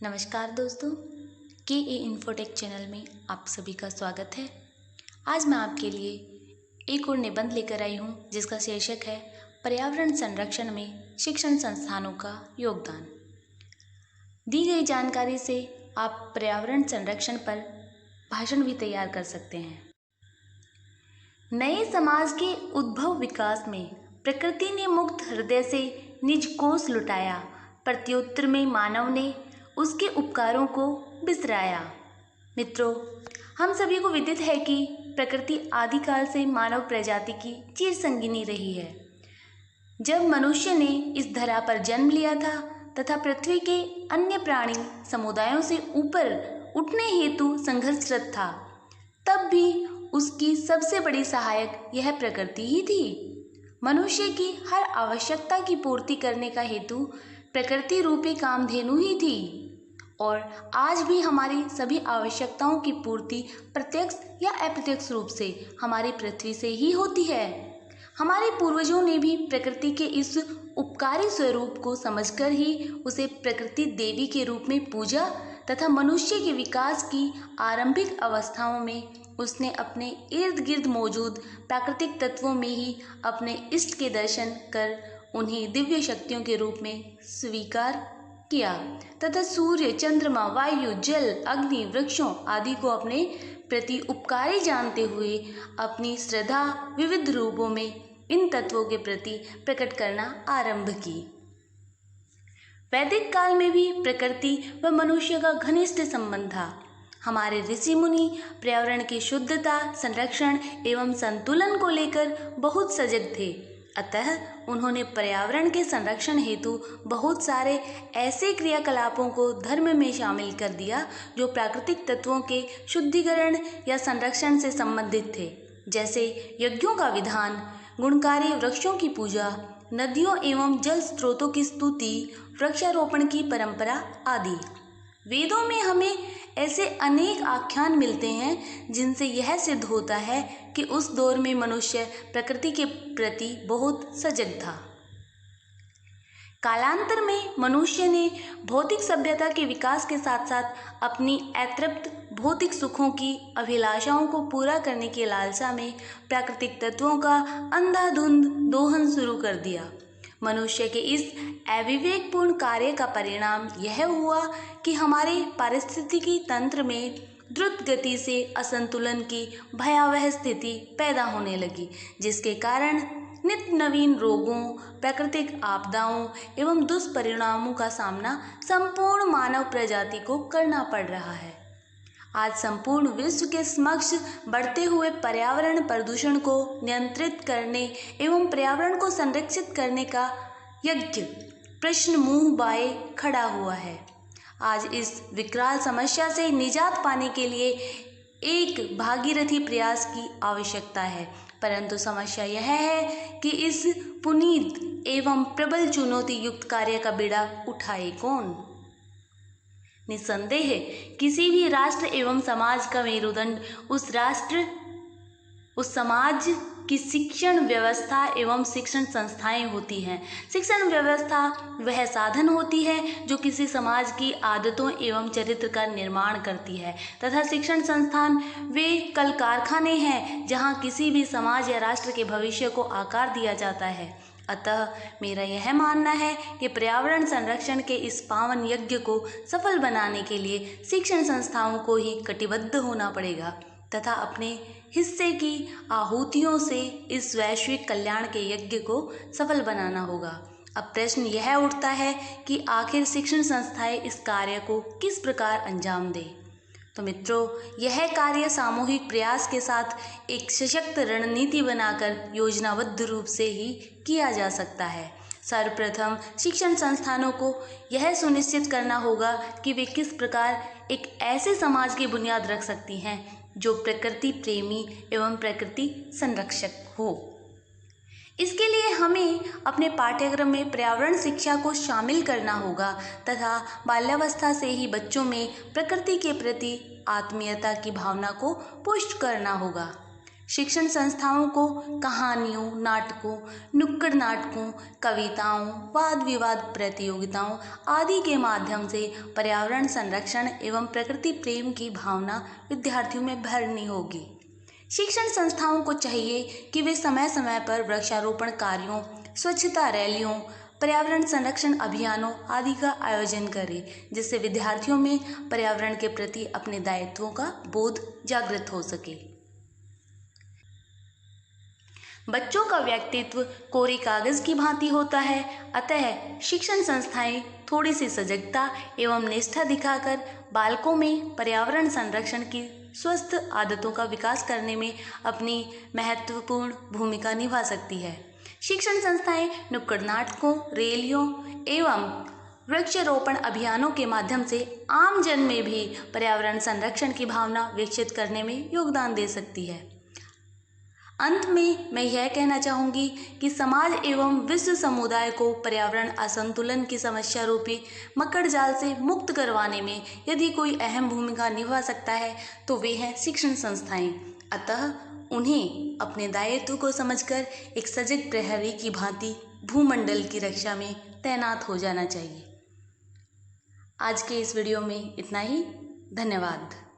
नमस्कार दोस्तों, के ए इन्फोटेक चैनल में आप सभी का स्वागत है। आज मैं आपके लिए एक और निबंध लेकर आई हूँ जिसका शीर्षक है पर्यावरण संरक्षण में शिक्षण संस्थानों का योगदान। दी गई जानकारी से आप पर्यावरण संरक्षण पर भाषण भी तैयार कर सकते हैं। नए समाज के उद्भव विकास में प्रकृति ने मुक्त हृदय से निज कोष लुटाया, प्रत्युत्तर में मानव ने उसके उपकारों को बिसराया। मित्रों, हम सभी को विदित है कि प्रकृति आदिकाल से मानव प्रजाति की चिर संगिनी रही है। जब मनुष्य ने इस धरा पर जन्म लिया था तथा पृथ्वी के अन्य प्राणी समुदायों से ऊपर उठने हेतु संघर्षरत था, तब भी उसकी सबसे बड़ी सहायक यह प्रकृति ही थी। मनुष्य की हर आवश्यकता की पूर्ति करने का हेतु प्रकृति रूपी कामधेनु ही थी और आज भी हमारी सभी आवश्यकताओं की पूर्ति प्रत्यक्ष या अप्रत्यक्ष रूप से हमारी पृथ्वी से ही होती है। हमारे पूर्वजों ने भी प्रकृति के इस उपकारी स्वरूप को समझकर ही उसे प्रकृति देवी के रूप में पूजा तथा मनुष्य के विकास की आरंभिक अवस्थाओं में उसने अपने इर्द गिर्द मौजूद प्राकृतिक तत्वों में ही अपने इष्ट के दर्शन कर उन्हें दिव्य शक्तियों के रूप में स्वीकार किया तथा सूर्य, चंद्रमा, वायु, जल, अग्नि, वृक्षों आदि को अपने प्रति उपकारी जानते हुए अपनी श्रद्धा विविध रूपों में इन तत्वों के प्रति प्रकट करना आरंभ की। वैदिक काल में भी प्रकृति व मनुष्य का घनिष्ठ संबंध था। हमारे ऋषि मुनि पर्यावरण की शुद्धता, संरक्षण एवं संतुलन को लेकर बहुत सजग थे। अतः उन्होंने पर्यावरण के संरक्षण हेतु बहुत सारे ऐसे क्रियाकलापों को धर्म में शामिल कर दिया जो प्राकृतिक तत्वों के शुद्धिकरण या संरक्षण से संबंधित थे, जैसे यज्ञों का विधान, गुणकारी वृक्षों की पूजा, नदियों एवं जल स्रोतों की स्तुति, वृक्षारोपण की परंपरा आदि। वेदों में हमें ऐसे अनेक आख्यान मिलते हैं जिनसे यह सिद्ध होता है कि उस दौर में मनुष्य प्रकृति के प्रति बहुत सजग था। कालांतर में मनुष्य ने भौतिक सभ्यता के विकास के साथ साथ अपनी अतृप्त भौतिक सुखों की अभिलाषाओं को पूरा करने की लालसा में प्राकृतिक तत्वों का अंधाधुंध दोहन शुरू कर दिया। मनुष्य के इस अविवेकपूर्ण कार्य का परिणाम यह हुआ कि हमारे पारिस्थितिकी तंत्र में द्रुत गति से असंतुलन की भयावह स्थिति पैदा होने लगी, जिसके कारण नित्य नवीन रोगों, प्राकृतिक आपदाओं एवं दुष्परिणामों का सामना संपूर्ण मानव प्रजाति को करना पड़ रहा है। आज संपूर्ण विश्व के समक्ष बढ़ते हुए पर्यावरण प्रदूषण को नियंत्रित करने एवं पर्यावरण को संरक्षित करने का यज्ञ प्रश्न मुंह बाए खड़ा हुआ है। आज इस विकराल समस्या से निजात पाने के लिए एक भागीरथी प्रयास की आवश्यकता है, परंतु समस्या यह है कि इस पुनीत एवं प्रबल चुनौती युक्त कार्य का बीड़ा उठाए कौन। निस्संदेह किसी भी राष्ट्र एवं समाज का मेरुदंड उस राष्ट्र, उस समाज की शिक्षण व्यवस्था एवं शिक्षण संस्थाएं होती हैं। शिक्षण व्यवस्था वह साधन होती है जो किसी समाज की आदतों एवं चरित्र का निर्माण करती है तथा शिक्षण संस्थान वे कल कारखाने हैं जहां किसी भी समाज या राष्ट्र के भविष्य को आकार दिया जाता है। अतः मेरा यह मानना है कि पर्यावरण संरक्षण के इस पावन यज्ञ को सफल बनाने के लिए शिक्षण संस्थाओं को ही कटिबद्ध होना पड़ेगा तथा अपने हिस्से की आहुतियों से इस वैश्विक कल्याण के यज्ञ को सफल बनाना होगा। अब प्रश्न यह उठता है कि आखिर शिक्षण संस्थाएं इस कार्य को किस प्रकार अंजाम दें। तो मित्रों, यह कार्य सामूहिक प्रयास के साथ एक सशक्त रणनीति बनाकर योजनाबद्ध रूप से ही किया जा सकता है। सर्वप्रथम शिक्षण संस्थानों को यह सुनिश्चित करना होगा कि वे किस प्रकार एक ऐसे समाज की बुनियाद रख सकती हैं जो प्रकृति प्रेमी एवं प्रकृति संरक्षक हो। इसके लिए हमें अपने पाठ्यक्रम में पर्यावरण शिक्षा को शामिल करना होगा तथा बाल्यावस्था से ही बच्चों में प्रकृति के प्रति आत्मीयता की भावना को पुष्ट करना होगा। शिक्षण संस्थाओं को कहानियों, नाटकों, नुक्कड़ नाटकों, कविताओं, वाद विवाद प्रतियोगिताओं आदि के माध्यम से पर्यावरण संरक्षण एवं प्रकृति प्रेम की भावना विद्यार्थियों में भरनी होगी। शिक्षण संस्थाओं को चाहिए कि वे समय समय पर वृक्षारोपण कार्यों, स्वच्छता रैलियों, पर्यावरण संरक्षण अभियानों आदि का आयोजन करें, जिससे विद्यार्थियों में पर्यावरण के प्रति अपने दायित्वों का बोध जागृत हो सके। बच्चों का व्यक्तित्व कोरे कागज की भांति होता है, अतः शिक्षण संस्थाएं थोड़ी सी सजगता एवं निष्ठा दिखाकर बालकों में पर्यावरण संरक्षण की स्वस्थ आदतों का विकास करने में अपनी महत्वपूर्ण भूमिका निभा सकती है। शिक्षण संस्थाएं नुक्कड़ नाटकों, रैलियों एवं वृक्षारोपण अभियानों के माध्यम से आम जन में भी पर्यावरण संरक्षण की भावना विकसित करने में योगदान दे सकती है। अंत में मैं यह कहना चाहूँगी कि समाज एवं विश्व समुदाय को पर्यावरण असंतुलन की समस्या रूपी मकड़ जाल से मुक्त करवाने में यदि कोई अहम भूमिका निभा सकता है तो वे हैं शिक्षण संस्थाएं। अतः उन्हें अपने दायित्व को समझकर एक सजग प्रहरी की भांति भूमंडल की रक्षा में तैनात हो जाना चाहिए। आज के इस वीडियो में इतना ही। धन्यवाद।